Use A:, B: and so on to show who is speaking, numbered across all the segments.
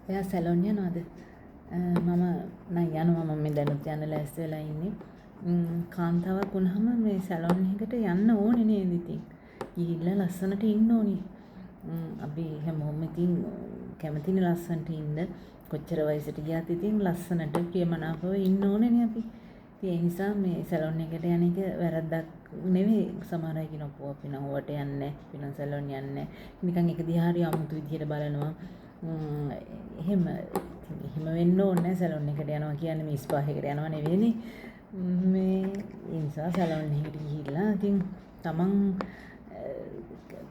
A: එයා සැලොන් යනවාද? මම නම් යනවා. මම මේ දැනුත් යන්න ලෑස්ති වෙලා ඉන්නේ. කාන්තාවක් වුණාම මේ සැලොන් එකට යන්න ඕනේ නේද ඉතින්. ගිහිල්ලා ලස්සනට ඉන්න ඕනේ. අපි හැමෝම ඉතින් කැමතිනේ ලස්සනට ඉන්න. කොච්චර වයසට ගියත් ඉතින් ලස්සනට ප්‍රියමනාපව ඉන්න ඕනේනේ අපි. ඉතින් ඒ නිසා මේ සැලොන් එකට යන එක වැරද්දක් නෙවෙයි. සමහර අය කියනවා පො අපි නම් වට යන්නේ, අපි නම් සැලොන් යන්නේ. නිකන් එක දිහා හරි අමුතු විදිහට බලනවා. එහෙම වෙන්න ඕනේ. සැලොන් එකට යනවා කියන්නේ මේ ස්පා එකකට යනවා නෙවෙයිනේ. මේ ඒ නිසා සැලොන් එකට ගිහිල්ලා ඉතින්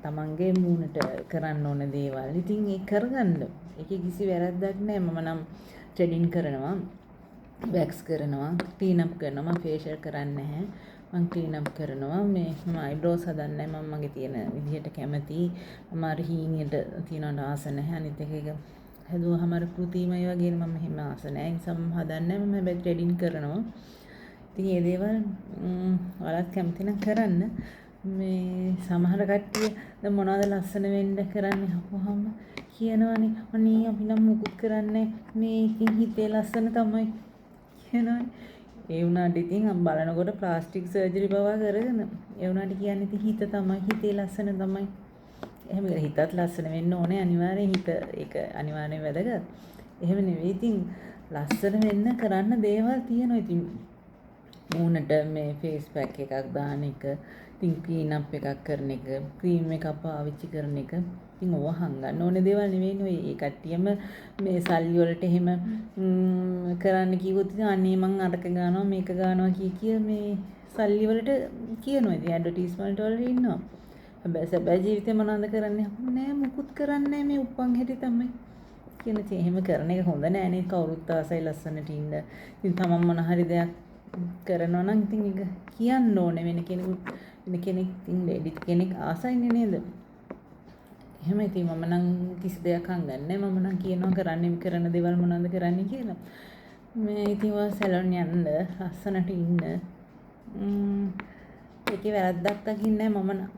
A: තමන්ගේ මූණට කරන්න ඕන දේවල් ඉතින් ඒ කරගන්න. ඒකේ කිසි වැරද්දක් නැහැ. මම නම් ට්‍රෙඩින් කරනවා, වැක්ස් කරනවා, ක්ලීන් අප් කරනවා. මම ෆේෂියල් කරන්නේ නැහැ. මම ක්ලීන් අප් කරනවා. මම අයිබ්‍රෝස් හදන්නේ නැහැ. මම මගේ තියෙන විදිහට කැමතියි. මම අර හීනියට තියනට ආස නැහැ. අනිත් එක හැදුවාම අර කෘතිමයි වගේ මම එහෙම ආස නැහැ. ඒ නිසා මම හදන්නේ නැහැ. මම හැබැයි ට්‍රෙඩින් කරනවා. ඉතින් මේ දේවල් ඔයාලත් කැමති නම් කරන්න. මේ සමහර කට්ටිය දැන් මොනවද ලස්සන වෙන්න කරන්නේ අහපුවාම කියනවනේ අනේ අපි නම් මුකුත් කරන්නේ මේ ඉතින් හිතේ ලස්සන තමයි කියනවනේ. ඒ වුණාට ඉතින් බලනකොට ප්ලාස්ටික් සර්ජරි පවා කරගෙන ඒ වුණාට කියන්නේ ඉතින් හිත තමයි, හිතේ ලස්සන තමයි. එහෙම හිතත් ලස්සන වෙන්න ඕනේ අනිවාර්යෙන්. හිත ඒක අනිවාර්යෙන් වැදගත්. එහෙම නෙවෙයි ඉතින් ලස්සන වෙන්න කරන්න දේවල් තියෙනවා. ඉතින් මූණට මේ ෆේස් පැක් එකක් දාන එක, ඉතින් ක්ලීන් අප් එකක් කරන එක, ක්‍රීම් එකක් පාවිච්චි කරන එක. ඉතින් ඕවා හංගන්න ඕනේ දේවල් නෙවෙයිනේ. ඔය ඒ කට්ටියම මේ සල්ලි වලට එහෙම කරන්න කිව්වොත් ඉතින් අනේ මං අරක ගන්නවා මේක ගන්නවා කිය මේ සල්ලි වලට කියනවා. ඉතින් ඇඩ්වර්ටයිස්මන්ට් වල ඉන්නවා. හැබැයි සැබෑ ජීවිතේ මොනවද කරන්නේ? නෑ මුකුත් කරන්නේ මේ උපන් හැටි තමයි. කියන ඉතින් එහෙම කරන එක හොඳ නෑ නේ. කවුරුත් ආසයි ලස්සනට ඉන්න. ඉතින් තමන් මොන හරි දෙයක් කරනවා නම් ඉතින් ඒක කියන්න ඕනේ වෙන කෙනෙක් ඉතින් ලේඩි කෙනෙක් ආසයිනේ නේද? එහෙම ඉතින් මම නම් කිසි දෙයක් හංගන්නේ මම නම් කියනවා කරන දේවල් මොනවද කරන්නේ කියලා. මේ ඉතින් ඔය සැලොන් යන්න ලස්සනට ඉන්න. ඒකේ වැරද්දක් දකින්නේ මම නම්.